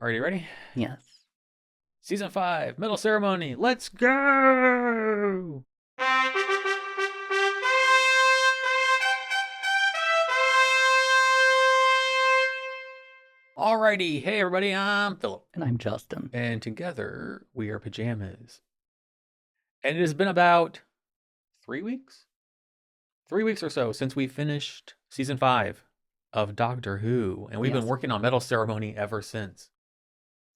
Are you ready? Yes. Season 5, Medal Ceremony. Let's go! Alrighty. Hey, everybody. I'm Philip. And I'm Justin. And together we are Pajamas. And it has been about 3 weeks? 3 weeks or so since we finished Season 5 of Doctor Who. And we've been Yes. working on Medal Ceremony ever since.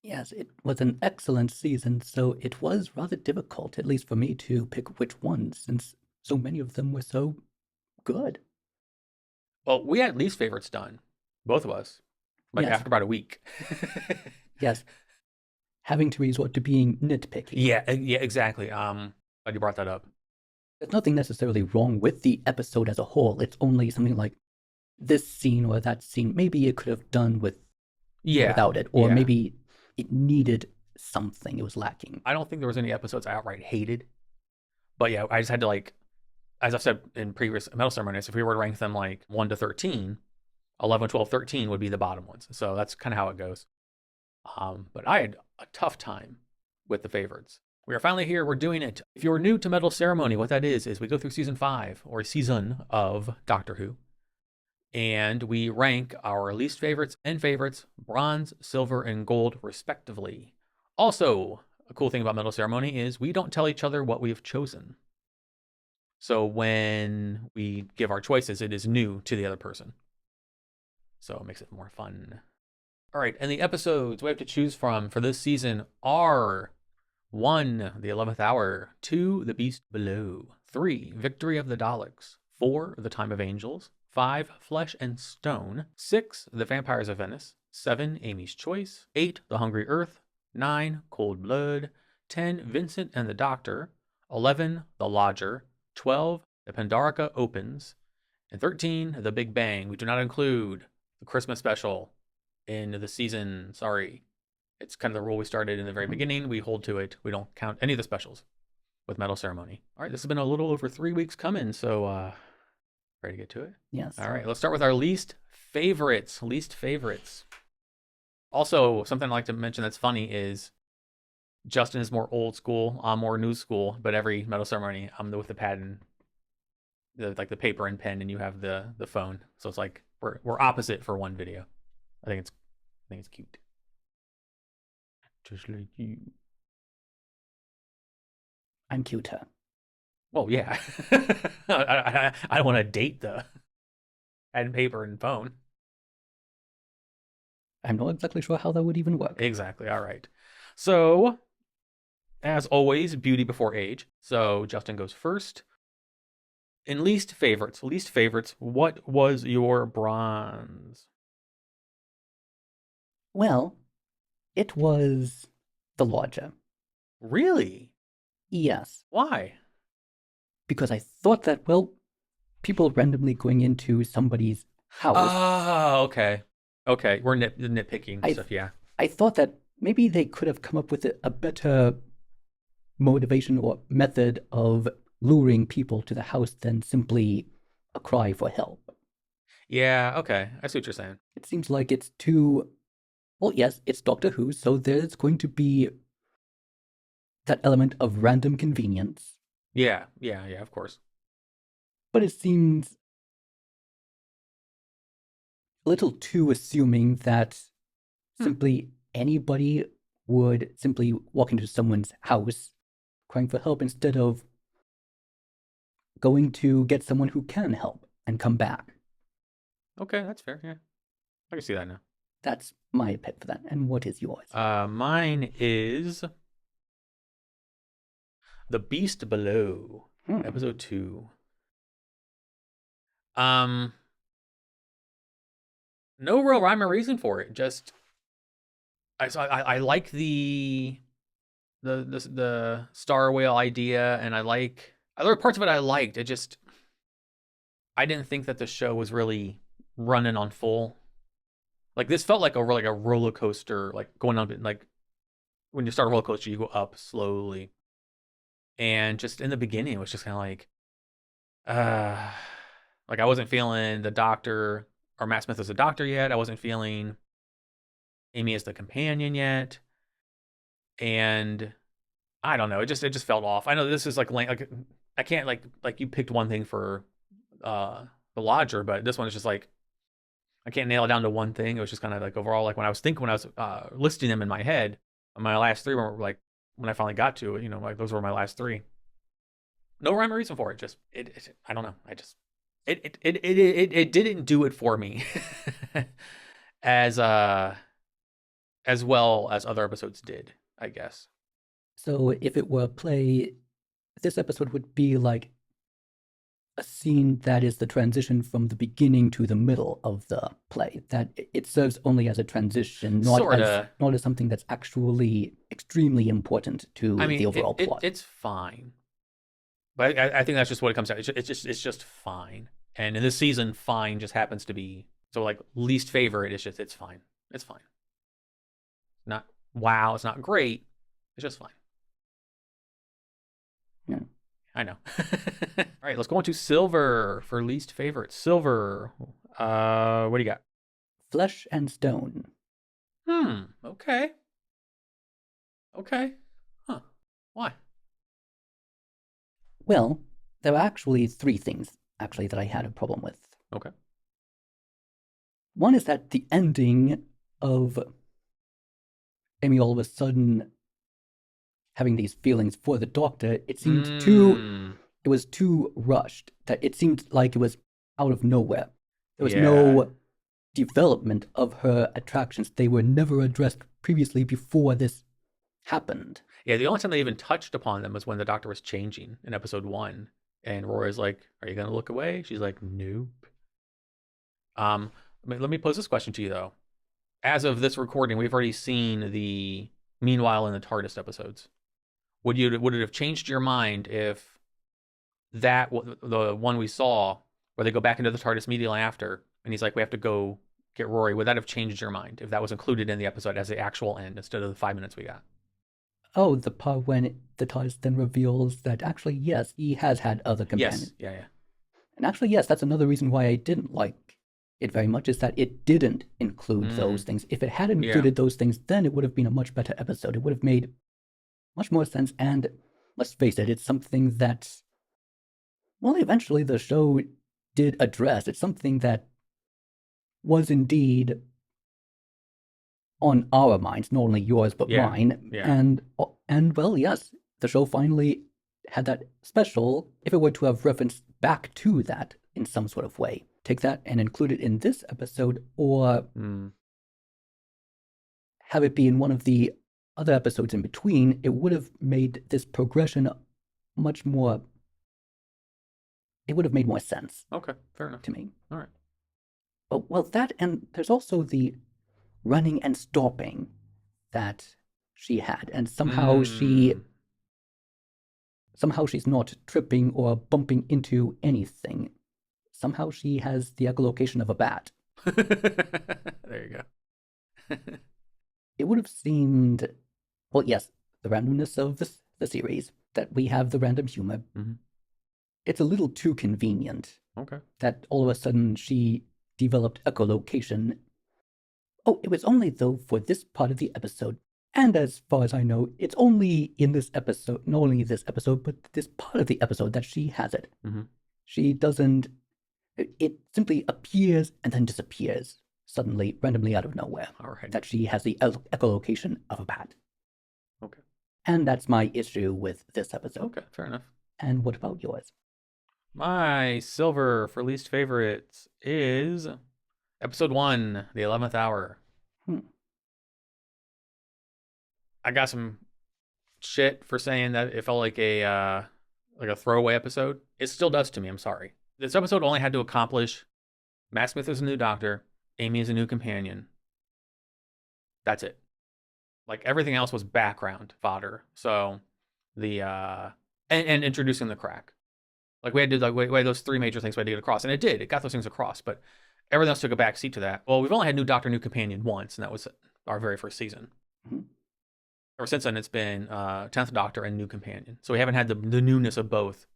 Yes, it was an excellent season, so it was rather difficult, at least for me, to pick which ones, since so many of them were so good. Well, we had least favorites done. Both of us. Like Yes, after about a week. yes. Having to resort to being nitpicky. Yeah, exactly. Glad you brought that up. There's nothing necessarily wrong with the episode as a whole. It's only something like this scene or that scene. Maybe it could have done Yeah, without it, or yeah. maybe it needed something. It was lacking. I don't think there was any episodes I outright hated, but yeah, I just had to like, as I've said in previous Medal Ceremonies, if we were to rank them like 1 to 13, 11, 12, 13 would be the bottom ones. So that's kind of how it goes. But I had a tough time with the favorites. We are finally here. We're doing it. If you're new to Medal Ceremony, what that is we go through season 5 or season of Doctor Who, and we rank our least favorites and favorites, bronze, silver, and gold, respectively. Also, a cool thing about Medal Ceremony is we don't tell each other what we have chosen. So when we give our choices, it is new to the other person. So it makes it more fun. All right, and the episodes we have to choose from for this season are 1, The 11th Hour, 2, The Beast Below, 3, Victory of the Daleks, 4, The Time of Angels, 5, Flesh and Stone, 6, The Vampires of Venice, 7, Amy's Choice, 8, The Hungry Earth, 9, Cold Blood, 10, Vincent and the Doctor, 11, The Lodger, 12, The Pandorica Opens, and 13, The Big Bang. We do not include the Christmas special in the season. Sorry. It's kind of the rule we started in the very beginning. We hold to it. We don't count any of the specials with Medal Ceremony. All right, this has been a little over 3 weeks coming, so ready to get to it? Yes. All right, let's start with our least favorites. Least favorites. Also, something I'd like to mention that's funny is Justin is more old school, I'm more new school, but every Medal Ceremony, I'm with the pad and the paper and pen, and you have the phone. So it's like we're opposite for one video. I think it's cute. Just like you. I'm cuter. Well, yeah. I don't want to date the pen, paper, and phone. I'm not exactly sure how that would even work. Exactly. All right. So, as always, beauty before age. So Justin goes first. In least favorites, what was your bronze? Well, it was the lodger. Really? Yes, Why? because I thought that, well, people randomly going into somebody's house, Oh, okay. Okay, we're nitpicking I stuff, yeah. I thought that maybe they could have come up with a better motivation or method of luring people to the house than simply a cry for help. Yeah, okay. I see what you're saying. It seems like it's too, well, yes, it's Doctor Who, so there's going to be that element of random convenience, Yeah, of course. but it seems a little too assuming that Hmm. simply anybody would simply walk into someone's house crying for help instead of going to get someone who can help and come back. Okay, that's fair, yeah. I can see that now. That's my pet for that. And what is yours? Mine is The Beast Below, Hmm. episode 2. Um, no real rhyme or reason for it. Just I like the star whale idea, and I there were parts of it I liked. It just I didn't think that the show was really running on full. Like this felt like a roller coaster, like going up like when you start a roller coaster, you go up slowly. And just in the beginning, it was just kind of uh, like I wasn't feeling the doctor or Matt Smith as a doctor yet. I wasn't feeling Amy as the companion yet. And I don't know. It just felt off. I know this is like I can't like you picked one thing for the Lodger, but this one is just like I can't nail it down to one thing. It was just kind of like overall, like when I was listing them in my head, my last three were like when I finally got to it, like those were my last three. No rhyme or reason for it. Just I don't know. It didn't do it for me as as well as other episodes did, I guess. So if it were a play, this episode would be like a scene that is the transition from the beginning to the middle of the play. That it serves only as a transition, not as something that's actually extremely important to the overall plot. It's fine, but I think that's just what it comes down. It's just fine. And in this season, fine just happens to be so like least favorite. It's fine. It's fine. Not wow. It's not great. It's just fine. Yeah. I know. All right, let's go on to Silver for least favorite. Silver. What do you got? Flesh and Stone. Okay. Okay. Huh. Why? Well, there are actually three things that I had a problem with. Okay. One is that the ending of Amy all of a sudden having these feelings for the Doctor, it seemed it was too rushed. That it seemed like it was out of nowhere. There was no development of her attractions. They were never addressed previously before this happened. Yeah, the only time they even touched upon them was when the Doctor was changing in episode 1. And Rora's like, "Are you going to look away?" She's like, "Nope." Let me pose this question to you, though. As of this recording, we've already seen the Meanwhile in the TARDIS episodes. Would it have changed your mind if the one we saw, where they go back into the TARDIS immediately after, and he's like, "We have to go get Rory," would that have changed your mind if that was included in the episode as the actual end instead of the 5 minutes we got? Oh, the part when the TARDIS then reveals that actually, yes, he has had other companions. Yes, yeah. And actually, yes, that's another reason why I didn't like it very much, is that it didn't include those things. If it had included those things, then it would have been a much better episode. It would have made much more sense, and let's face it, it's something that, well, eventually the show did address. It's something that was indeed on our minds, not only yours but mine. And well, yes, the show finally had that special. If it were to have referenced back to that in some sort of way, take that and include it in this episode, or have it be in one of the other episodes in between, it would have made this progression much more. It would have made more sense. Okay, fair enough to me. All right. Well, that, and there's also the running and stopping that she had, and somehow she's not tripping or bumping into anything. Somehow she has the echolocation of a bat. There you go. It would have seemed, well, yes, the randomness of the series, that we have the random humor. It's a little too convenient. Okay. That all of a sudden she developed echolocation. Oh, it was only, though, for this part of the episode. And as far as I know, it's only in this episode, not only this episode, but this part of the episode that she has it. She doesn't, it simply appears and then disappears suddenly, randomly out of nowhere. All right. That she has the echolocation of a bat. Okay. And that's my issue with this episode. Okay, fair enough. And what about yours? My Silver for least favorites is episode 1, The 11th Hour. I got some shit for saying that it felt like a throwaway episode. It still does to me. I'm sorry. This episode only had to accomplish Matt Smith is a new Doctor, Amy is a new companion. That's it. Like everything else was background fodder. So the and introducing the crack. Like we had to we had those three major things we had to get across, and it did. It got those things across, but everything else took a back seat to that. Well, we've only had new Doctor, new companion once, and that was our very first season. Ever since then, it's been 10th Doctor and new companion. So we haven't had the newness of both,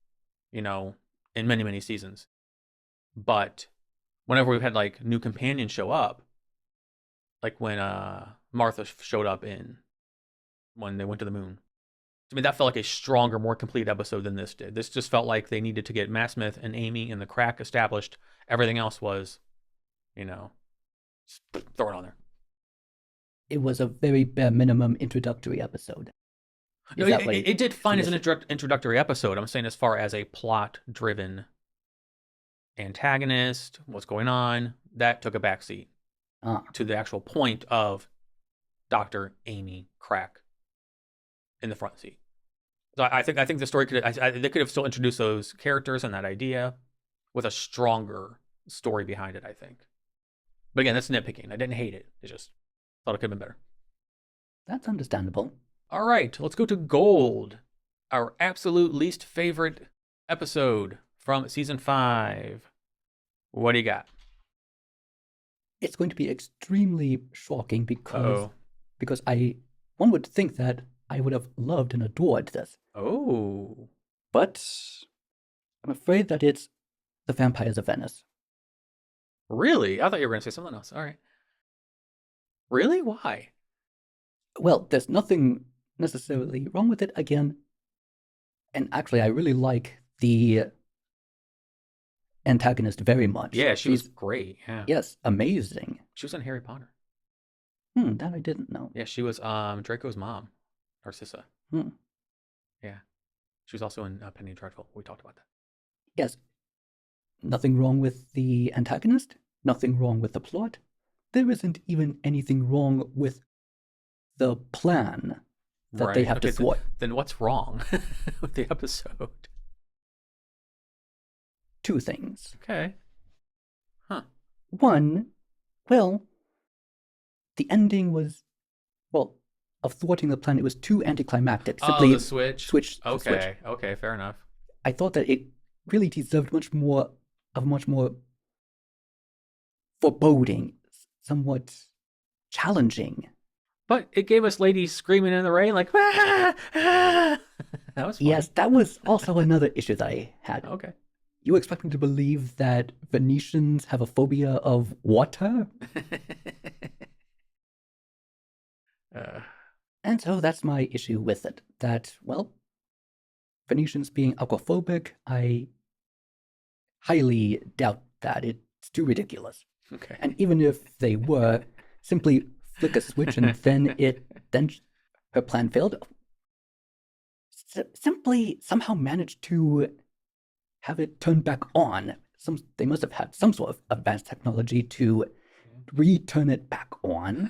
in many, many seasons. But whenever we've had like new companions show up, like when Martha showed up in when they went to the moon. I mean, that felt like a stronger, more complete episode than this did. This just felt like they needed to get Matt Smith and Amy and the crack established. Everything else was, throw it on there. It was a very bare minimum introductory episode. No, it did fine as an introductory episode. I'm saying as far as a plot-driven antagonist, what's going on, that took a backseat to the actual point of Dr. Amy Crack in the front seat. So I think the story they could have still introduced those characters and that idea with a stronger story behind it, I think. But again, that's nitpicking. I didn't hate it. I just thought it could have been better. That's understandable. All right, let's go to Gold, our absolute least favorite episode from season 5. What do you got? It's going to be extremely shocking because one would think that I would have loved and adored this. Oh. But I'm afraid that it's The Vampires of Venice. Really? I thought you were going to say something else. All right. Really? Why? Well, there's nothing necessarily wrong with it again. And actually, I really like the antagonist very much. Yeah, she's great. Yeah. Yes, amazing. She was in Harry Potter. That I didn't know. Yeah, she was Draco's mom, Narcissa. Yeah. She was also in Penny Dreadful. We talked about that. Yes. Nothing wrong with the antagonist. Nothing wrong with the plot. There isn't even anything wrong with the plan that they have to thwart. Then what's wrong with the episode? 2 things. Okay. Huh. 1, well, the ending was, of thwarting the plan, it was too anticlimactic. Simply the switch. Okay, fair enough. I thought that it really deserved much more foreboding, somewhat challenging. But it gave us ladies screaming in the rain like, ah, ah. That was fun. Yes, that was also another issue that I had. Okay. You expect me to believe that Venetians have a phobia of water? And so that's my issue with it. That, Venetians being aquaphobic, I highly doubt that. It's too ridiculous. Okay. And even if they were, simply flick a switch and then her plan failed. Simply somehow managed to have it turned back on. They must have had some sort of advanced technology to return it back on.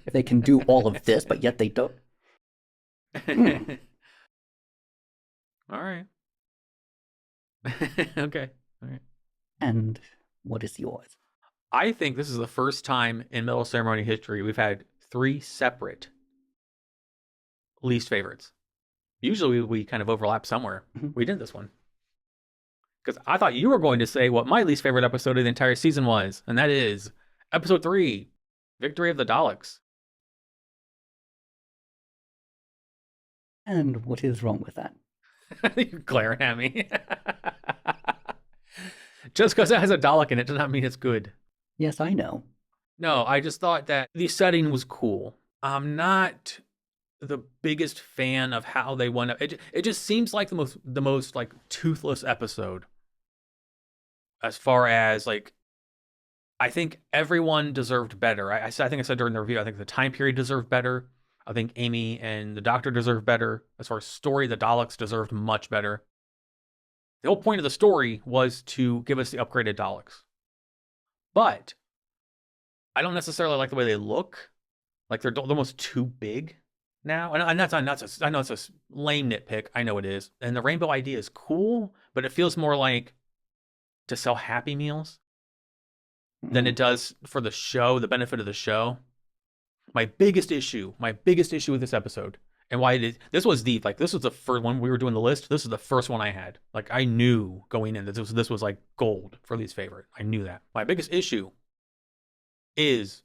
If they can do all of this, but yet they don't. All right. Okay. All right. And what is yours? I think this is the first time in Medal Ceremony history we've had 3 separate least favorites. Usually we kind of overlap somewhere. We did this one. Because I thought you were going to say what my least favorite episode of the entire season was, and that is episode 3, Victory of the Daleks. And what is wrong with that? You're glaring at me. Just because it has a Dalek in it does not mean it's good. Yes, I know. No, I just thought that the setting was cool. I'm not the biggest fan of how they went up. It just seems like the most like toothless episode. As far as like, I think everyone deserved better. I think I said during the review, I think the time period deserved better. I think Amy and the Doctor deserved better. As far as story, the Daleks deserved much better. The whole point of the story was to give us the upgraded Daleks. But I don't necessarily like the way they look. Like they're almost too big now. And I know it's a lame nitpick. I know it is. And the rainbow idea is cool, but it feels more like to sell Happy Meals than it does for the show, the benefit of the show. My biggest issue with this episode, and why this was the first one we were doing the list. This is the first one I had. Like I knew going in that this was like gold for least favorite. I knew that. My biggest issue is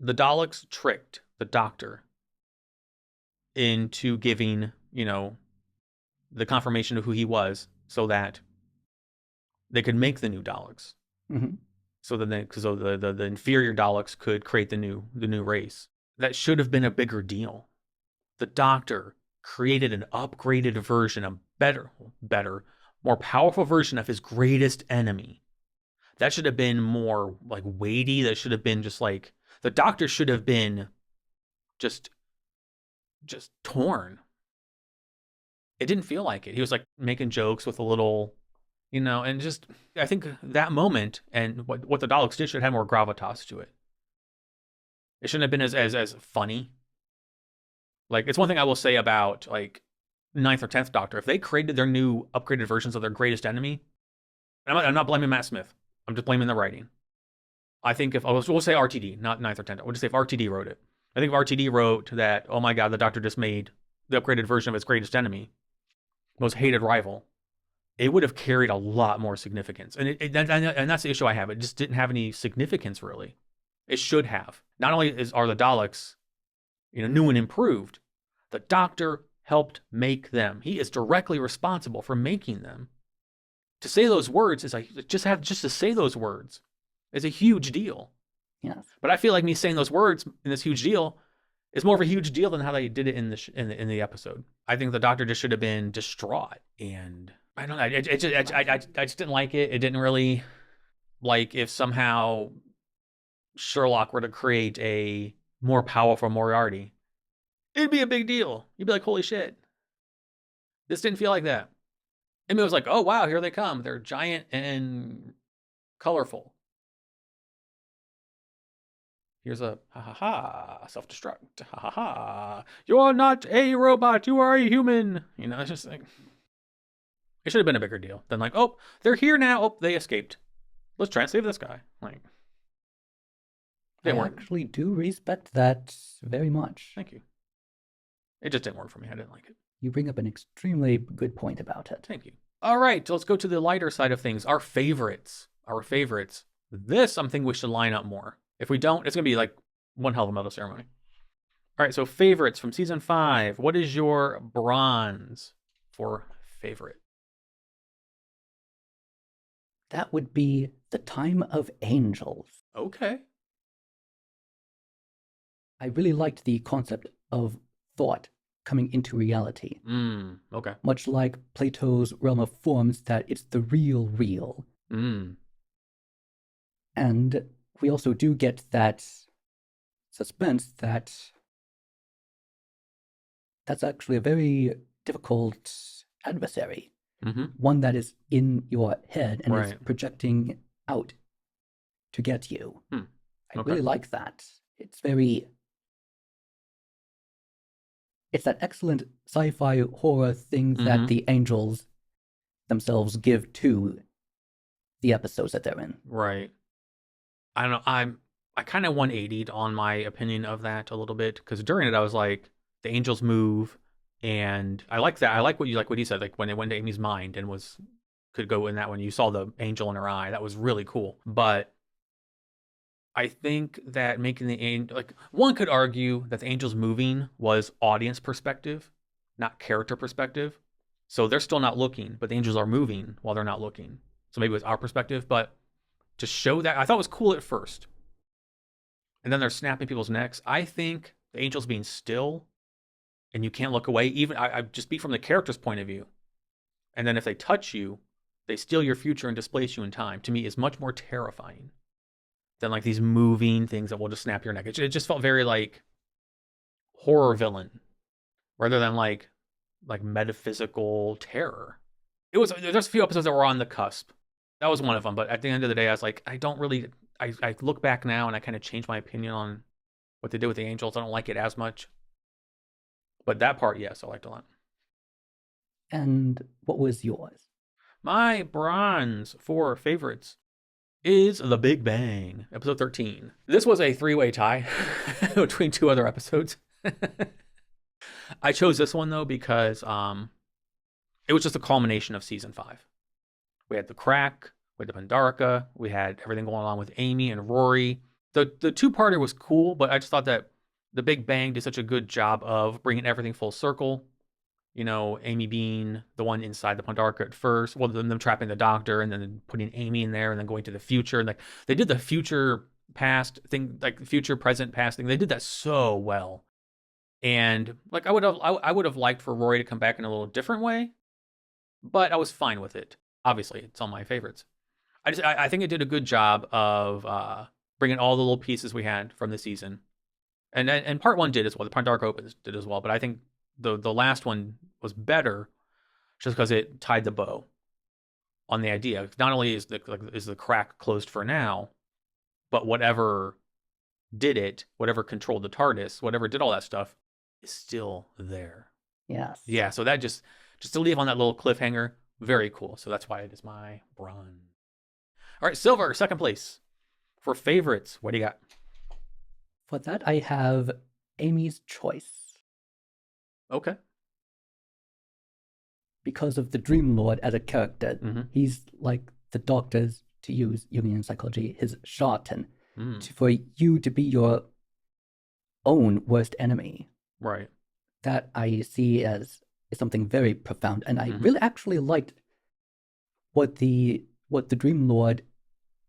the Daleks tricked the Doctor into giving, the confirmation of who he was so that they could make the new Daleks. Mm-hmm. So then, the inferior Daleks could create the new race. That should have been a bigger deal. The Doctor created an upgraded version, a better, more powerful version of his greatest enemy. That should have been more like weighty. That should have been just like the Doctor should have been just torn. It didn't feel like it. He was like making jokes with a little, and just I think that moment and what the Daleks did should have more gravitas to it. It shouldn't have been as funny. Like, it's one thing I will say about like Ninth or 10th Doctor. If they created their new upgraded versions of their greatest enemy, I'm not blaming Matt Smith. I'm just blaming the writing. I think we'll say RTD, not Ninth or 10th. We'll just say if RTD wrote it. I think if RTD wrote that, oh my God, the Doctor just made the upgraded version of his greatest enemy, most hated rival, it would have carried a lot more significance. And and that's the issue I have. It just didn't have any significance, really. It should have. Not only are the Daleks, new and improved, the Doctor helped make them. He is directly responsible for making them. To say those words is like just to say those words is a huge deal. Yes. But I feel like me saying those words in this huge deal is more of a huge deal than how they did it in the episode. I think the Doctor just should have been distraught, and I don't know. I just didn't like it. It didn't really like if somehow Sherlock were to create a more powerful Moriarty. It'd be a big deal. You'd be like, holy shit. This didn't feel like that. And it was like, oh wow, here they come. They're giant and colorful. Here's a ha ha ha, self-destruct. Ha ha ha. You're not a robot, you are a human. It's just like, it should have been a bigger deal than like, oh, they're here now. Oh, they escaped. Let's try and save this guy. Like, I actually do respect that very much. Thank you. It just didn't work for me. I didn't like it. You bring up an extremely good point about it. Thank you. All right, so let's go to the lighter side of things. Our favorites. This, I'm thinking we should line up more. If we don't, it's going to be like one hell of a medal ceremony. All right, so favorites from season 5. What is your bronze for favorite? That would be The Time of Angels. Okay. I really liked the concept of thought coming into reality. Okay. Much like Plato's realm of forms, that it's the real. And we also do get that suspense that's actually a very difficult adversary. One that is in your head and is projecting out to get you. I really like that. It's that excellent sci-fi horror thing that the angels themselves give to the episodes that they're in. Right. I don't know. I kind of 180'd on my opinion of that a little bit, because during it I was like, the angels move, and I like that. I like what he said, like when it went to Amy's mind and could go in that one. You saw the angel in her eye. That was really cool. But I think that making the angel, like, one could argue that the angels moving was audience perspective, not character perspective. So they're still not looking, but the angels are moving while they're not looking. So maybe it was our perspective, but to show that, I thought it was cool at first. And then they're snapping people's necks. I think the angels being still and you can't look away, even I just be from the character's point of view. And then if they touch you, they steal your future and displace you in time, to me is much more terrifying than like these moving things that will just snap your neck. It just felt very like horror villain rather than like metaphysical terror. There's a few episodes that were on the cusp. That was one of them. But at the end of the day, I was like, I look back now and I kind of changed my opinion on what they did with the angels. I don't like it as much. But that part, yes, I liked a lot. And what was yours? My bronze for favorites is The Big Bang, episode 13. This was a 3-way tie between 2 other episodes. I chose this one, though, because it was just a culmination of season 5. We had the crack, we had the Pandarica, we had everything going on with Amy and Rory. The 2-parter was cool, but I just thought that The Big Bang did such a good job of bringing everything full circle. Amy being the one inside the Pandarka at first. Well, them trapping the doctor and then putting Amy in there and then going to the future. And like they did the future past thing, like future, present, past thing. They did that so well. And like I would have liked for Rory to come back in a little different way, but I was fine with it. Obviously, it's on my favorites. I think it did a good job of bringing all the little pieces we had from the season, and part one did as well. The Pandarka Opens did as well, but I think the last one was better, just because it tied the bow on the idea. Not only is the crack closed for now, but whatever did it, whatever controlled the TARDIS, whatever did all that stuff, is still there. Yes. Yeah. So that just to leave on that little cliffhanger, very cool. So that's why it is my bronze. All right, Silver, second place. For favorites, what do you got? For that, I have Amy's Choice. Okay. Because of the Dream Lord as a character, he's like the Doctor's, to use Jungian psychology, his charlatan, for you to be your own worst enemy. Right. That I see as something very profound, and I really actually liked what the Dream Lord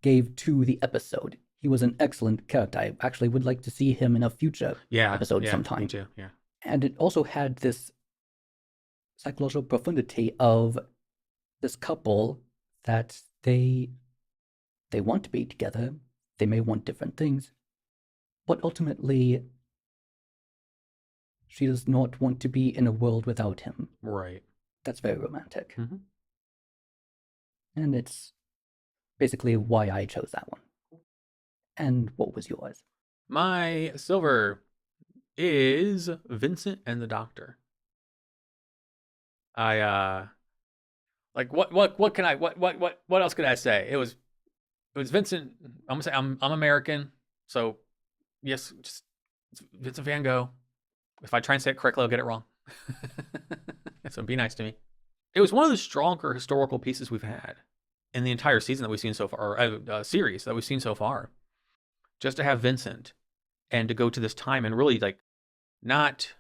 gave to the episode. He was an excellent character. I actually would like to see him in a future episode sometime. Me too. Yeah. And it also had this psychological profundity of this couple that they want to be together. They may want different things, but ultimately she does not want to be in a world without him. Right. That's very romantic. And it's basically why I chose that one. And what was yours? My Silver is Vincent and the Doctor. I like what else could I say? It was Vincent. I'm gonna say I'm American, so yes, just Vincent Van Gogh. If I try and say it correctly, I'll get it wrong. So be nice to me. It was one of the stronger historical pieces we've had in the entire season that we've seen so far, or series that we've seen so far. Just to have Vincent and to go to this time and really like not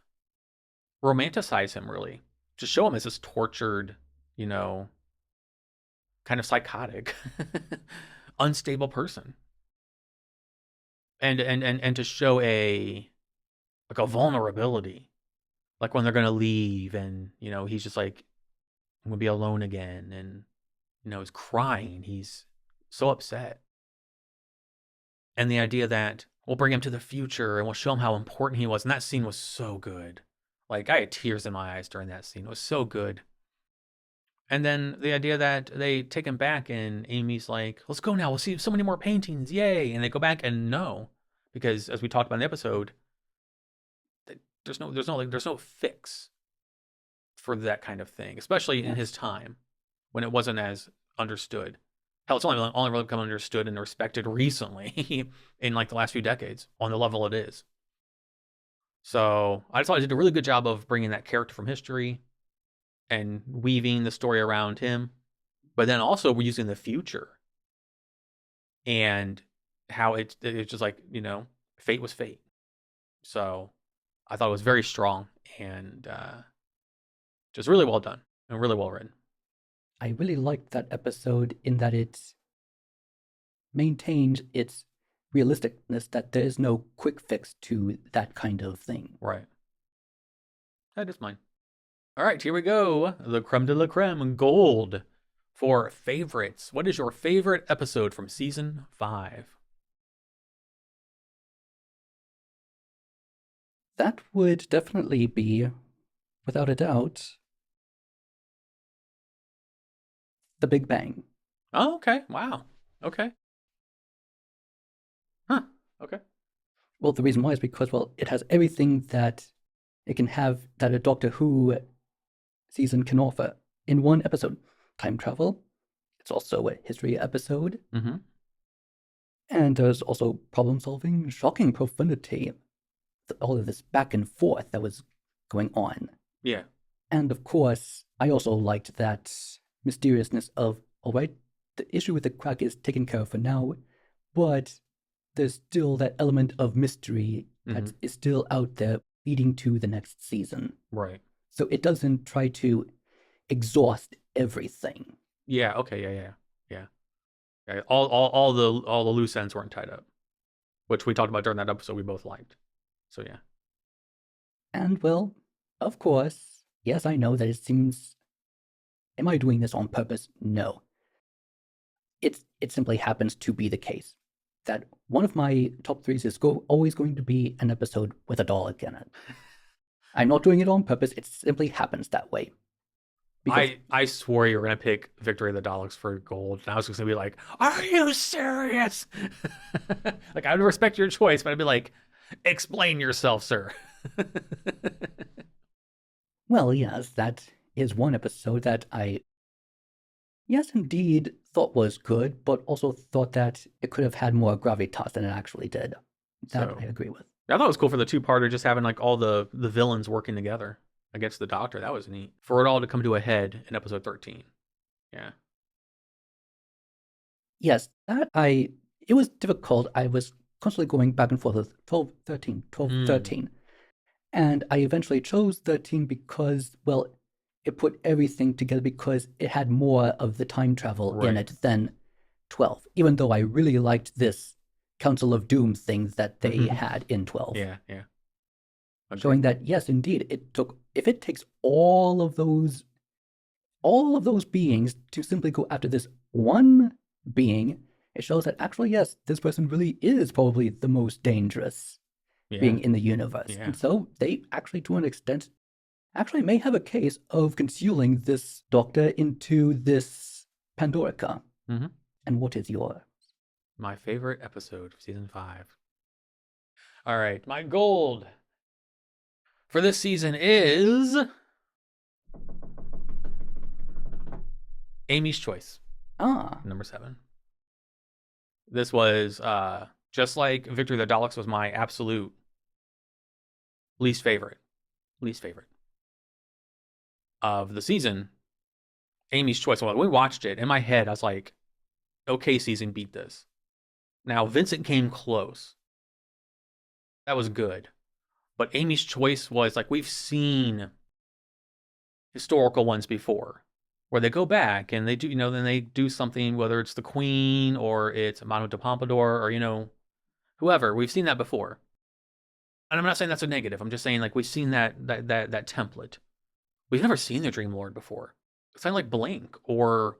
romanticize him, really just show him as this tortured, kind of psychotic, unstable person, and to show a vulnerability, like when they're gonna leave, and he's just like, I'm gonna be alone again, and he's crying, he's so upset. And the idea that we'll bring him to the future and we'll show him how important he was. And that scene was so good. Like, I had tears in my eyes during that scene. It was so good. And then the idea that they take him back and Amy's like, let's go now. We'll see so many more paintings. Yay. And they go back and no. Because as we talked about in the episode, there's no fix for that kind of thing, especially in his time when it wasn't as understood. Hell, it's only really become understood and respected recently in like the last few decades on the level it is. So I just thought I did a really good job of bringing that character from history and weaving the story around him, but then also we're using the future and how it's just like, fate was fate. So I thought it was very strong and just really well done and really well written. I really liked that episode in that it maintains its realisticness, that there is no quick fix to that kind of thing. Right. That is mine. All right, here we go. The creme de la creme, gold for favorites. What is your favorite episode from season 5? That would definitely be, without a doubt, The Big Bang. Oh, okay. Wow. Okay. Huh. Okay. Well, the reason why is because, it has everything that it can have that a Doctor Who season can offer in one episode. Time travel. It's also a history episode. And there's also problem solving, shocking profundity. All of this back and forth that was going on. Yeah. And of course, I also liked that mysteriousness of, all right, the issue with the crack is taken care of for now, but there's still that element of mystery that is still out there leading to the next season. Right. so it doesn't try to exhaust everything. Yeah. Okay. Yeah. All the loose ends weren't tied up, which we talked about during that episode. We both liked. So yeah. And well, of course, yes, I know that it seems. Am I doing this on purpose? No. It simply happens to be the case that one of my top threes is always going to be an episode with a Dalek in it. I'm not doing it on purpose. It simply happens that way. Because I swore you were gonna pick Victory of the Daleks for gold, and I was just gonna be like, "Are you serious?" Like, I would respect your choice, but I'd be like, "Explain yourself, sir." Well, yes, that is one episode that I, yes, indeed, thought was good, but also thought that it could have had more gravitas than it actually did. That So, I agree with. I thought it was cool for the two-parter, just having like all the villains working together against the Doctor. That was neat for it all to come to a head in episode 13. Yeah. Yes, it was difficult. I was constantly going back and forth with 12, 13, 12, 13. And I eventually chose 13 because, well, it put everything together because it had more of the time travel in it than 12, even though I really liked this Council of Doom thing that they had in 12. Yeah. Okay. Showing that, yes, indeed, if it takes all of those beings to simply go after this one being, it shows that actually, yes, this person really is probably the most dangerous being in the universe. Yeah. And so they actually, to an extent, may have a case of concealing this Doctor into this Pandorica. Mm-hmm. And what is yours? My favorite episode of season 5. All right, my gold for this season is Amy's Choice. Number 7. This was just like Victory of the Daleks was my absolute least favorite of the season. Amy's Choice. When we watched it, in my head, I was like, okay, season beat this. Now, Vincent came close. That was good. But Amy's Choice was like, we've seen historical ones before where they go back and they do, then they do something, whether it's the Queen or it's Mano de Pompadour or, whoever. We've seen that before. And I'm not saying that's a negative. I'm just saying, like, we've seen that template. We've never seen the Dream Lord before. It's kind of like Blink or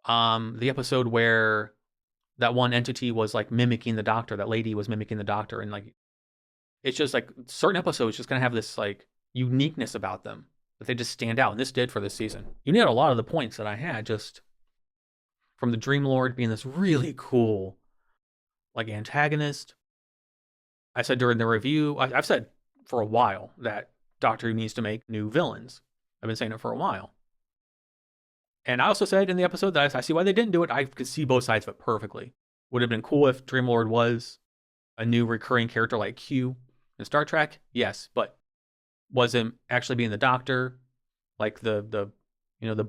the episode where that one entity was like mimicking the Doctor. That lady was mimicking the Doctor, and like, it's just like certain episodes just gonna have this like uniqueness about them that they just stand out, and this did for this season. You nailed a lot of the points that I had, just from the Dream Lord being this really cool like antagonist. I said during the review, I've said for a while that Doctor Who needs to make new villains. I've been saying it for a while. And I also said in the episode that I see why they didn't do it. I could see both sides of it perfectly. Would have been cool if Dream Lord was a new recurring character like Q in Star Trek. Yes, but was him actually being the Doctor, like the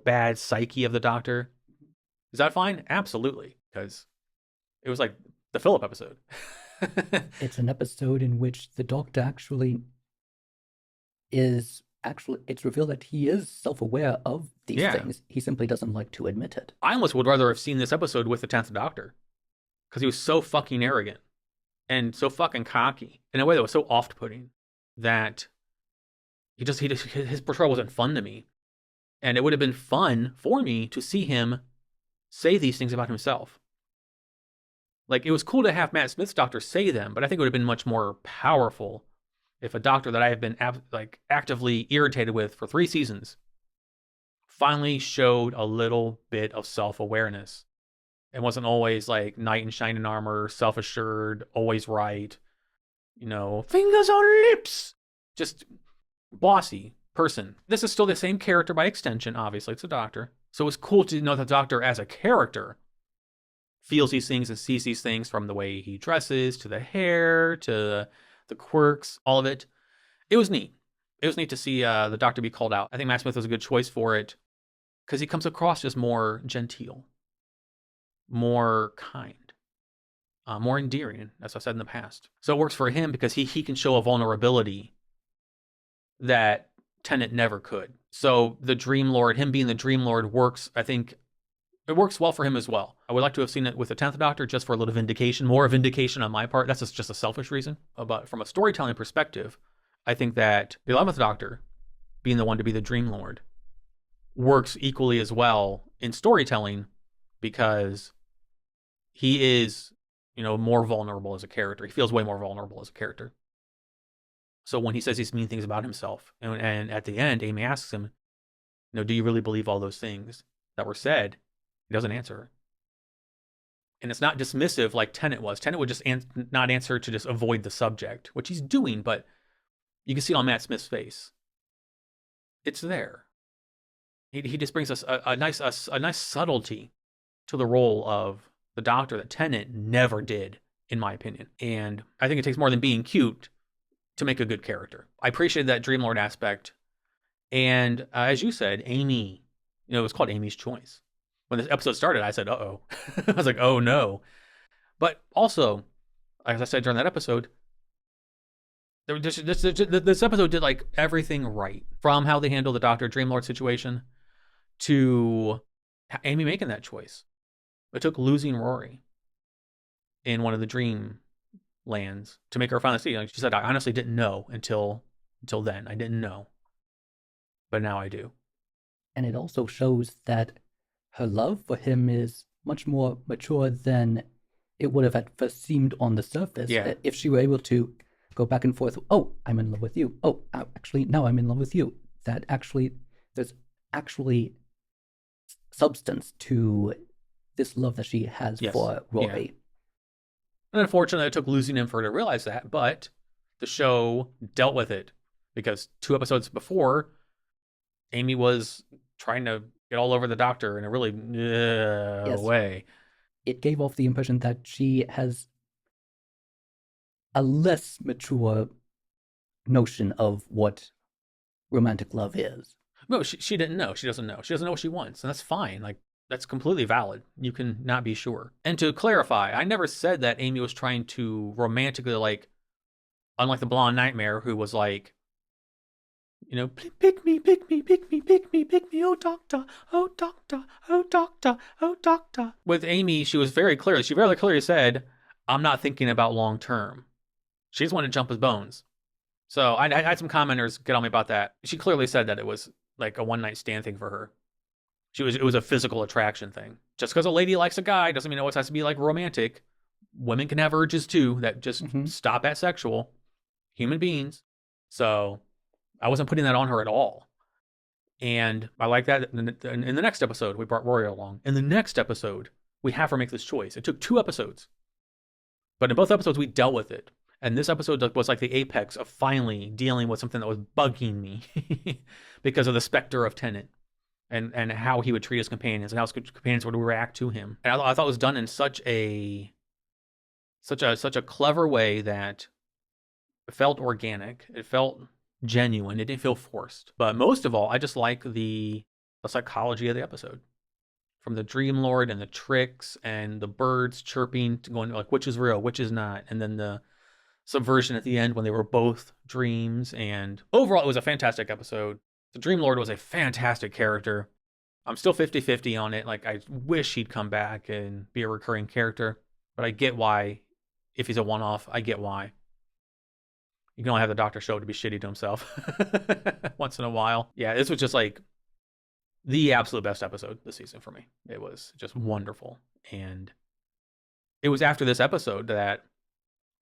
bad psyche of the Doctor? Is that fine? Absolutely, because it was like the Philip episode. It's an episode in which the Doctor it's revealed that he is self-aware of these things. He simply doesn't like to admit it. I almost would rather have seen this episode with the 10th Doctor, because he was so fucking arrogant and so fucking cocky in a way that was so oft-putting that his portrayal wasn't fun to me. And it would have been fun for me to see him say these things about himself. Like, it was cool to have Matt Smith's Doctor say them, but I think it would have been much more powerful if a Doctor that I have been actively irritated with for 3 seasons finally showed a little bit of self-awareness and wasn't always like knight in shining armor, self-assured, always right, fingers on lips, just bossy person. This is still the same character by extension, obviously. It's a Doctor. So it's cool to know the Doctor as a character feels these things and sees these things, from the way he dresses to the hair to the quirks, all of it. It was neat. It was neat to see the Doctor be called out. I think Matt Smith was a good choice for it because he comes across just more genteel, more kind, more endearing, as I've said in the past. So it works for him because he can show a vulnerability that Tennant never could. So the Dream Lord, him being the Dream Lord, works, I think, it works well for him as well. I would like to have seen it with the 10th Doctor just for a little vindication, more vindication on my part. That's just a selfish reason. But from a storytelling perspective, I think that the 11th Doctor, being the one to be the Dream Lord, works equally as well in storytelling because he is, more vulnerable as a character. He feels way more vulnerable as a character. So when he says these mean things about himself, and at the end, Amy asks him, do you really believe all those things that were said? He doesn't answer. And it's not dismissive like Tennant was. Tennant would just not answer to just avoid the subject, which he's doing, but you can see it on Matt Smith's face. It's there. He just brings us a nice subtlety to the role of the Doctor that Tennant never did, in my opinion. And I think it takes more than being cute to make a good character. I appreciated that Dream Lord aspect. And as you said, Amy, it was called Amy's Choice. When this episode started, I said, uh-oh. I was like, oh no. But also, as I said during that episode, this episode did like everything right. From how they handle the Doctor Dream Lord situation to Amy making that choice. It took losing Rory in one of the dream lands to make her finally see. Like she said, I honestly didn't know until then. I didn't know. But now I do. And it also shows that her love for him is much more mature than it would have at first seemed on the surface. Yeah. If she were able to go back and forth, oh, I'm in love with you. Oh, actually, no, I'm in love with you. That actually, there's actually substance to this love that she has for Rory. Yeah. And unfortunately, it took losing him for her to realize that, but the show dealt with it because 2 episodes before, Amy was trying to get all over the Doctor in a really way. It gave off the impression that she has a less mature notion of what romantic love is. No, she didn't know. She doesn't know. She doesn't know what she wants, and that's fine. Like, that's completely valid. You can not be sure. And to clarify, I never said that Amy was trying to romantically, like, unlike the Blonde Nightmare, who was like, pick me, pick me, pick me, pick me, pick me, oh doctor, oh doctor, oh doctor, oh doctor. With Amy, she very clearly said, I'm not thinking about long term. She just wanted to jump his bones. So I had some commenters get on me about that. She clearly said that it was like a one-night stand thing for her. It was a physical attraction thing. Just because a lady likes a guy doesn't mean it always has to be like romantic. Women can have urges too that just stop at sexual. Human beings. So I wasn't putting that on her at all. And I like that. In the next episode, we brought Rory along. In the next episode, we have her make this choice. It took 2 episodes. But in both episodes, we dealt with it. And this episode was like the apex of finally dealing with something that was bugging me because of the specter of Tennant and how he would treat his companions and how his companions would react to him. And I thought it was done in such a clever way that it felt organic. It felt genuine. It didn't feel forced. But most of all, I just like the psychology of the episode. From the Dream Lord and the tricks and the birds chirping, going like which is real, which is not, and then the subversion at the end when they were both dreams. And overall, it was a fantastic episode. The Dream Lord was a fantastic character. I'm still 50-50 on it. Like, I wish he'd come back and be a recurring character, but I get why. If he's a one-off, I get why. You can only have the Doctor show to be shitty to himself once in a while. Yeah, this was just like the absolute best episode this season for me. It was just wonderful. And it was after this episode that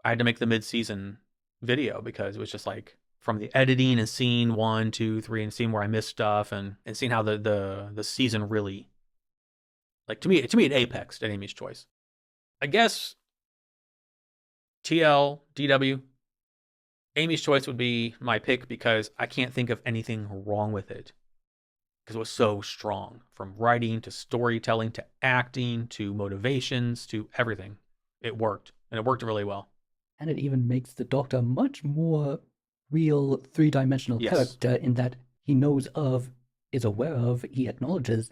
I had to make the mid-season video because it was just like from the editing and seeing 1, 2, 3 and seeing where I missed stuff and seeing how the season really, like, to me it apexed at Amy's Choice. I guess TL, DW, Amy's Choice would be my pick because I can't think of anything wrong with it because it was so strong, from writing to storytelling to acting to motivations to everything. It worked, and it worked really well. And it even makes the Doctor a much more real 3-dimensional character in that he is aware of, he acknowledges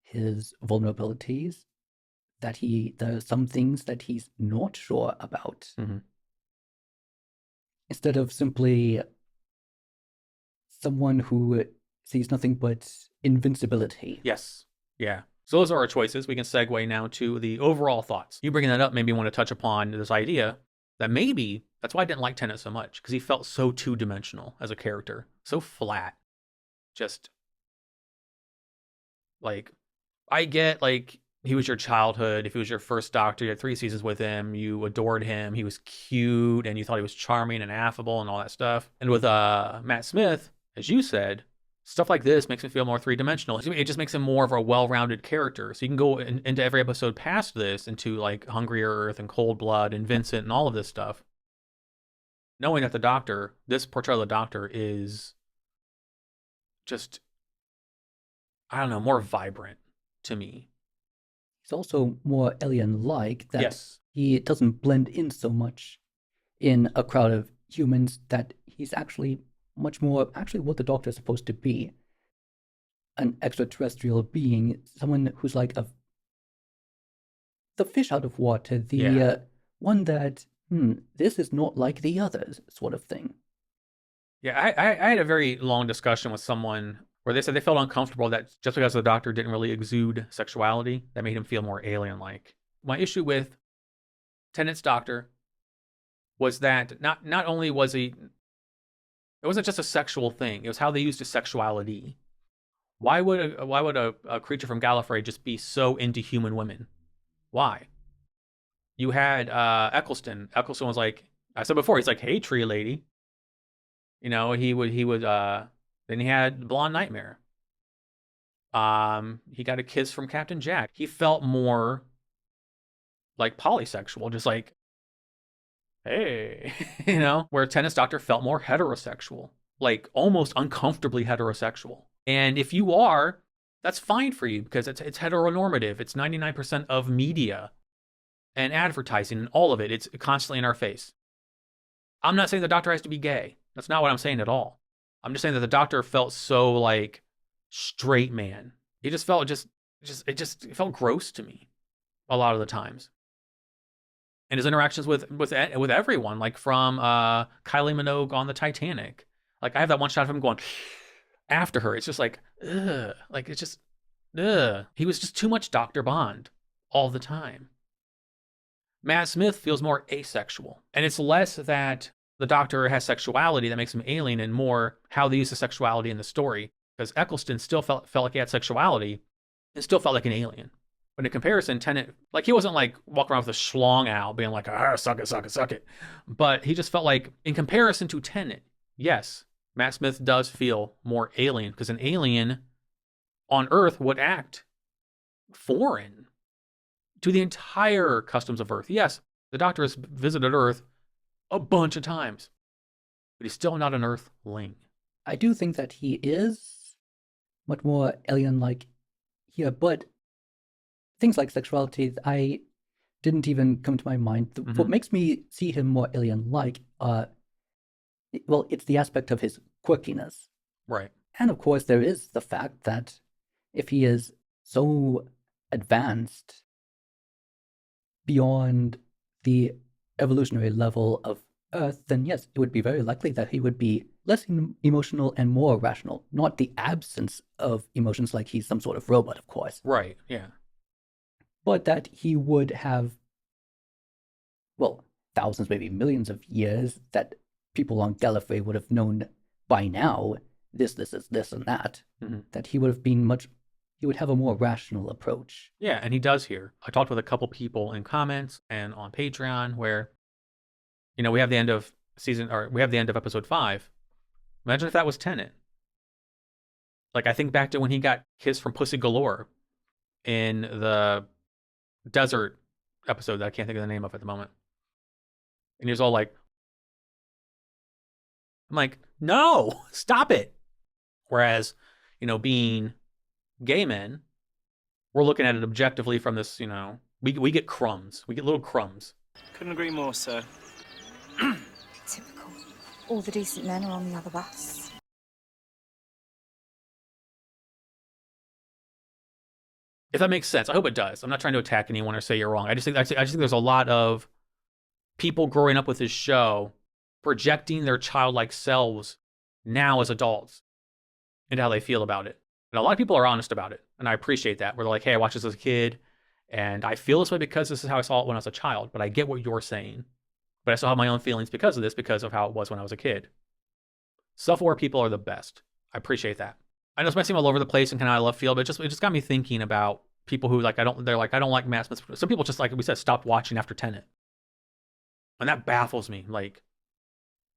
his vulnerabilities, that there are some things that he's not sure about. Mm-hmm. Instead of simply someone who sees nothing but invincibility. Yes. Yeah. So those are our choices. We can segue now to the overall thoughts. You bringing that up made me want to touch upon this idea that maybe that's why I didn't like Tenet so much, because he felt so two-dimensional as a character, so flat. Just like, I get like he was your childhood. If he was your first Doctor, you had 3 seasons with him, you adored him, he was cute, and you thought he was charming and affable and all that stuff. And with Matt Smith, as you said, stuff like this makes him feel more three-dimensional. It just makes him more of a well-rounded character. So you can go into every episode past this, into like Hungrier Earth and Cold Blood and Vincent and all of this stuff, knowing that the Doctor, this portrayal of the Doctor is just, I don't know, more vibrant to me. He's also more alien-like, that Yes. he doesn't blend in so much in a crowd of humans, that he's actually much more actually what the Doctor is supposed to be. An extraterrestrial being, someone who's like the fish out of water, the one that, this is not like the others, sort of thing. Yeah, I had a very long discussion with someone where they said they felt uncomfortable that just because the Doctor didn't really exude sexuality, that made him feel more alien-like. My issue with Tennant's Doctor was that not only was he, it wasn't just a sexual thing, it was how they used his sexuality. Why would a creature from Gallifrey just be so into human women? Why? You had Eccleston. Eccleston was like, I said before, he's like, hey, tree lady. You know, he would then he had Blonde Nightmare. He got a kiss from Captain Jack. He felt more like polysexual, just like, hey, you know, where Tennant's Doctor felt more heterosexual, like almost uncomfortably heterosexual. And if you are, that's fine for you, because it's heteronormative. It's 99% of media and advertising and all of it. It's constantly in our face. I'm not saying the Doctor has to be gay. That's not what I'm saying at all. I'm just saying that the Doctor felt so like straight man. He just felt it felt gross to me a lot of the times. And his interactions with everyone, like from Kylie Minogue on the Titanic. Like I have that one shot of him going after her. It's just like, ugh. Like it's just, ugh. He was just too much Dr. Bond all the time. Matt Smith feels more asexual. And it's less that the Doctor has sexuality that makes him alien, and more how they use the sexuality in the story. Because Eccleston still felt like he had sexuality and still felt like an alien. But in comparison, Tennant, like he wasn't like walking around with a schlong out being like, suck it, suck it, suck it. But he just felt like, in comparison to Tennant, yes, Matt Smith does feel more alien, because an alien on Earth would act foreign to the entire customs of Earth. Yes, the Doctor has visited Earth a bunch of times, but he's still not an Earthling. I do think that he is much more alien-like here, but things like sexuality, I didn't even come to my mind. What makes me see him more alien-like, well, it's the aspect of his quirkiness. Right. And of course, there is the fact that if he is so advanced beyond the evolutionary level of Earth, then yes, it would be very likely that he would be less emotional and more rational. Not the absence of emotions like he's some sort of robot, of course. Right, yeah. But that he would have, well, thousands, maybe millions of years, that people on Gallifrey would have known by now, this is this and that, that he would have been he would have a more rational approach. Yeah, and he does here. I talked with a couple people in comments and on Patreon where, you know, we have the end of episode 5. Imagine if that was Tennant. Like, I think back to when he got kissed from Pussy Galore in the desert episode that I can't think of the name of at the moment. And he was all like, I'm like, no, stop it. Whereas, you know, being gay men, we're looking at it objectively from this, you know, we get crumbs. We get little crumbs. Couldn't agree more, sir. Typical. All the decent men are on the other bus. If that makes sense. I hope it does. I'm not trying to attack anyone or say you're wrong. I just think there's a lot of people growing up with this show projecting their childlike selves now as adults. into how they feel about it. And a lot of people are honest about it, and I appreciate that. Where they're like, hey, I watched this as a kid, and I feel this way because this is how I saw it when I was a child, but I get what you're saying. But I still have my own feelings because of this, because of how it was when I was a kid. Self-aware people are the best. I appreciate that. I know this might seem all over the place and kind of out of left field, but it just got me thinking about people who I don't like Matt Smith. Some people just, like we said, stopped watching after Tenet. And that baffles me. Like,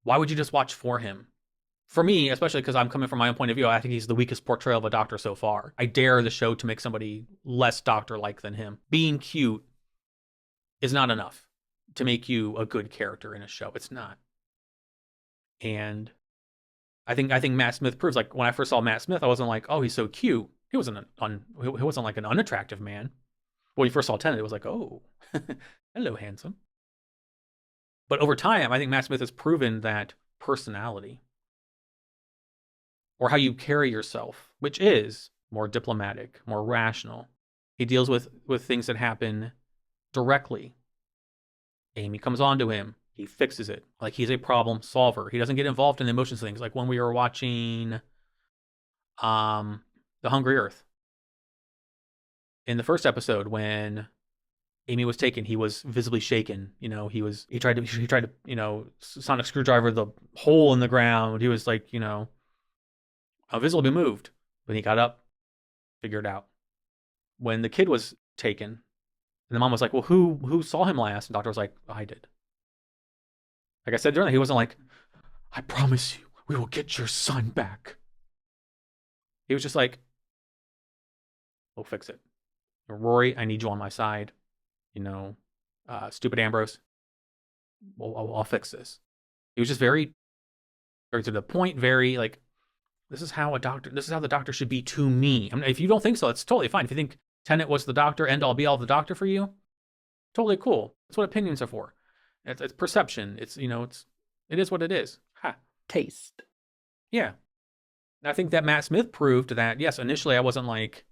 why would you just watch for him? For me, especially because I'm coming from my own point of view, I think he's the weakest portrayal of a doctor so far. I dare the show to make somebody less doctor-like than him. Being cute is not enough to make you a good character in a show. It's not. And I think Matt Smith proves, like, when I first saw Matt Smith, I wasn't like, oh, he's so cute. He wasn't like an unattractive man. When you first saw Tenet, it was like, oh, hello, handsome. But over time, I think Matt Smith has proven that personality, or how you carry yourself, which is more diplomatic, more rational. He deals with things that happen directly. Amy comes on to him. He fixes it. Like, he's a problem solver. He doesn't get involved in the emotions things. Like when we were watching The Hungry Earth. In the first episode, when Amy was taken, he was visibly shaken. You know, he tried to, you know, sonic screwdriver the hole in the ground. He was like, you know, visibly moved. When he got up, figured it out. When the kid was taken, and the mom was like, well, who saw him last? And the doctor was like, I did. Like I said during that, he wasn't like, I promise you, we will get your son back. He was just like, we'll fix it. Rory, I need you on my side. You know, stupid Ambrose, I'll fix this. He was just very, very to the point, very like, this is how the doctor should be to me. I mean, if you don't think so, it's totally fine. If you think Tenet was the doctor, end all be all the doctor for you, totally cool. That's what opinions are for. It's perception. It's, you know, it is what it is. Ha. Taste. Yeah. And I think that Matt Smith proved that, yes, initially I wasn't like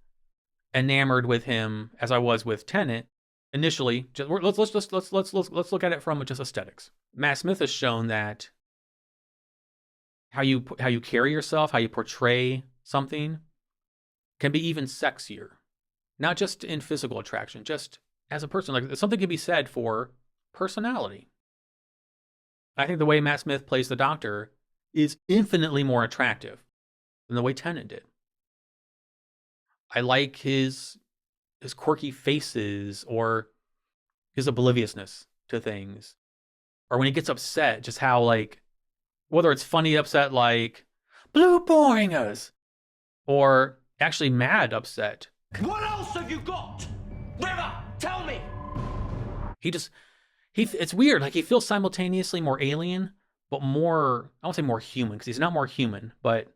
enamored with him as I was with Tenet. Initially, let's look at it from just aesthetics. Matt Smith has shown that how you carry yourself, how you portray something, can be even sexier. Not just in physical attraction, just as a person. Like, something can be said for personality. I think the way Matt Smith plays the Doctor is infinitely more attractive than the way Tennant did. I like his quirky faces, or his obliviousness to things. Or when he gets upset, just how, like, whether it's funny upset like, Blue Boringers, or actually mad upset. What else have you got? River, tell me! It's weird. Like, he feels simultaneously more alien, but more, I won't say more human, because he's not more human, but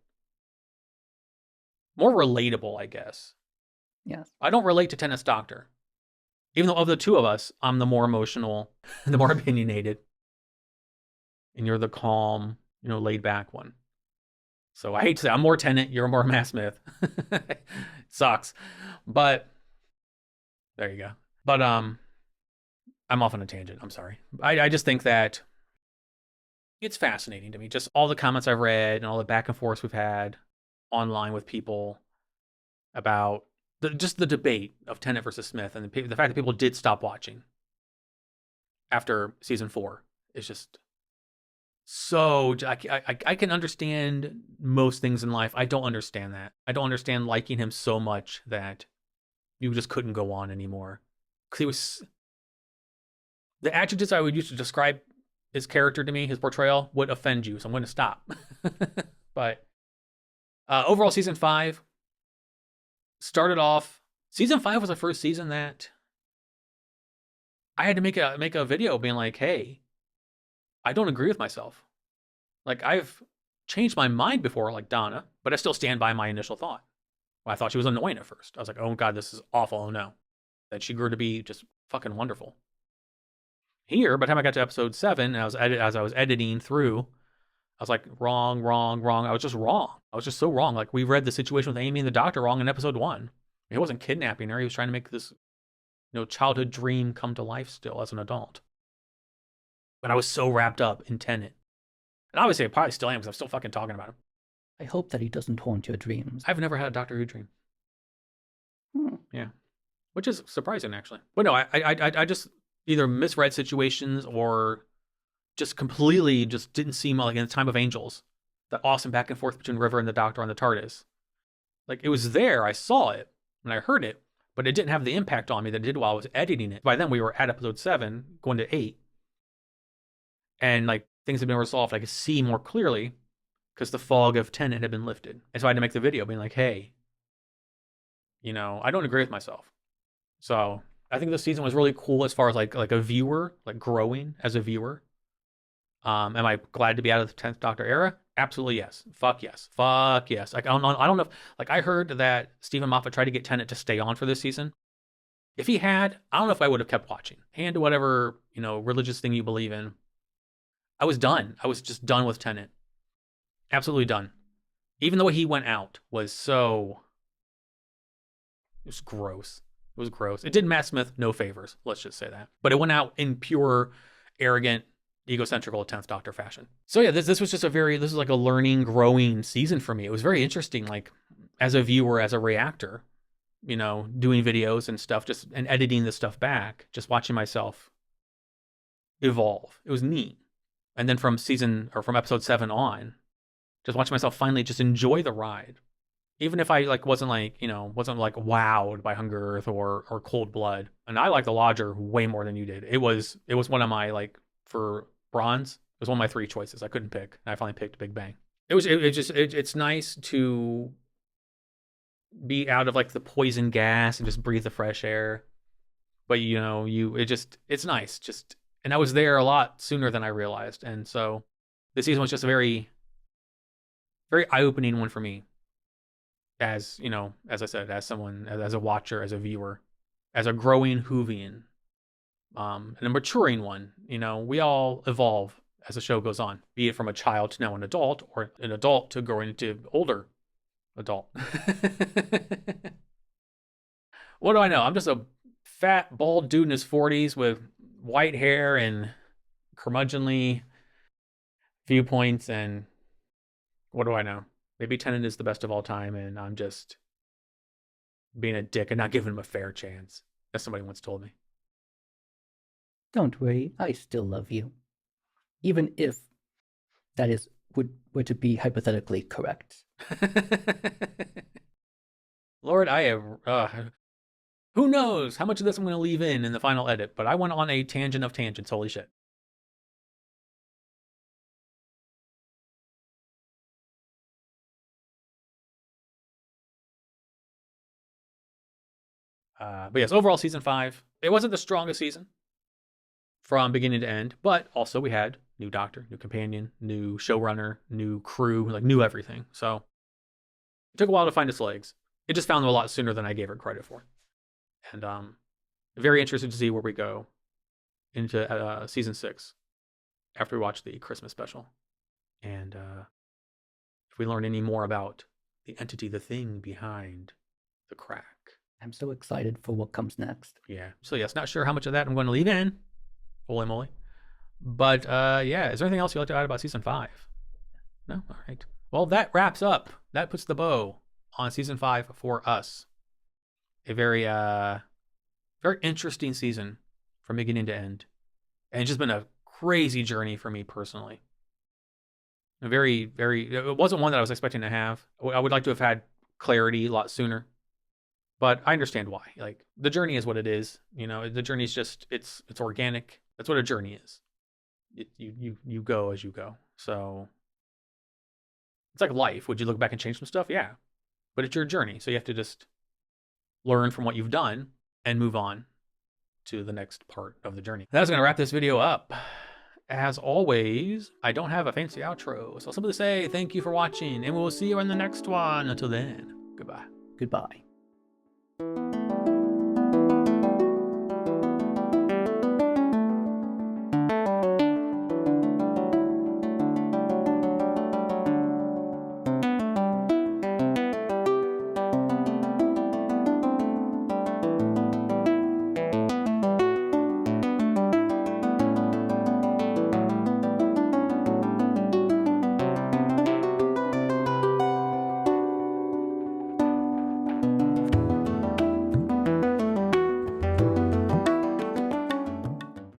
more relatable, I guess. Yes. I don't relate to Tennant's Doctor. Even though of the two of us, I'm the more emotional, the more opinionated. And you're the calm, you know, laid back one. So I hate to say, I'm more Tennant, you're more Matt Smith. Sucks. But there you go. But I'm off on a tangent. I'm sorry. I just think that it's fascinating to me. Just all the comments I've read and all the back and forth we've had online with people about just the debate of Tennant versus Smith, and the fact that people did stop watching after season 4 is just so. I can understand most things in life. I don't understand that. I don't understand liking him so much that you just couldn't go on anymore. Because he was, the adjectives I would use to describe his character to me, his portrayal, would offend you. So I'm going to stop. But overall, season 5 started off. Season 5 was the first season that I had to make a video being like, hey, I don't agree with myself. Like, I've changed my mind before, like Donna, but I still stand by my initial thought. Well, I thought she was annoying at first. I was like, oh God, this is awful. Oh no. Then she grew to be just fucking wonderful. Here, by the time I got to episode 7, and as I was editing through, I was like, wrong. I was just wrong. I was just so wrong. Like, we read the situation with Amy and the Doctor wrong in episode 1. He wasn't kidnapping her. He was trying to make this, you know, childhood dream come to life still as an adult. But I was so wrapped up in Tenet. And obviously I probably still am, because I'm still fucking talking about him. I hope that he doesn't haunt your dreams. I've never had a Doctor Who dream. Hmm. Yeah, which is surprising actually. But no, I just either misread situations or just completely just didn't seem like in the Time of Angels, that awesome back and forth between River and the Doctor on the TARDIS. Like it was there, I saw it and I heard it, but it didn't have the impact on me that it did while I was editing it. By then we were at episode 7, going to 8, and like things had been resolved. I could see more clearly because the fog of Tennant had been lifted, and so I had to make the video being like, hey, you know, I don't agree with myself. So I think this season was really cool as far as like a viewer, like growing as a viewer. Am I glad to be out of the 10th Doctor era? Absolutely yes. Fuck yes. Fuck yes. Like I don't know if, like I heard that Stephen Moffat tried to get Tennant to stay on for this season. If he had, I don't know if I would have kept watching. And whatever, you know, religious thing you believe in. I was done. I was just done with Tennant. Absolutely done. Even though he went out was so, it was gross. It was gross. It did Matt Smith no favors. Let's just say that. But it went out in pure, arrogant, egocentrical 10th Doctor fashion. So yeah, this was just this is like a learning, growing season for me. It was very interesting, like as a viewer, as a reactor, you know, doing videos and stuff, just and editing this stuff back, just watching myself evolve. It was neat. And then from episode 7 on, just watching myself finally just enjoy the ride. Even if I wasn't wowed by Hunger Earth or Cold Blood. And I like The Lodger way more than you did. It was one of my for bronze, it was one of my 3 choices. I couldn't pick. And I finally picked Big Bang. It's nice to be out of the poison gas and just breathe the fresh air. But you know, it's nice. And I was there a lot sooner than I realized. And so this season was just a very, very eye-opening one for me. As, you know, as I said, as someone, as a watcher, as a viewer, as a growing Whovian, and a maturing one. You know, we all evolve as the show goes on, be it from a child to now an adult, or an adult to growing into older adult. What do I know? I'm just a fat, bald dude in his 40s with white hair and curmudgeonly viewpoints, and what do I know? Maybe Tennant is the best of all time, and I'm just being a dick and not giving him a fair chance, as somebody once told me. Don't worry, I still love you. Even if that were to be hypothetically correct. Lord, I have... who knows how much of this I'm going to leave in the final edit, but I went on a tangent of tangents, holy shit. But yes, overall season 5, it wasn't the strongest season from beginning to end, but also we had new Doctor, new companion, new showrunner, new crew, new everything. So it took a while to find its legs. It just found them a lot sooner than I gave it credit for. And very interested to see where we go into season 6 after we watch the Christmas special. And if we learn any more about the entity, the thing behind the crack. I'm so excited for what comes next. Yeah. So yes, not sure how much of that I'm going to leave in. Holy moly. But yeah, is there anything else you'd like to add about season 5? No? All right. Well, that wraps up. That puts the bow on season 5 for us. A very very interesting season from beginning to end. And it's just been a crazy journey for me personally. A very, very, it wasn't one that I was expecting to have. I would like to have had clarity a lot sooner. But I understand why. The journey is what it is. You know, the journey is just, it's organic. That's what a journey is. You go as you go. So it's like life. Would you look back and change some stuff? Yeah. But it's your journey. So you have to just learn from what you've done and move on to the next part of the journey. That's going to wrap this video up. As always, I don't have a fancy outro. So I'll simply say thank you for watching, and we'll see you in the next one. Until then, goodbye. Goodbye.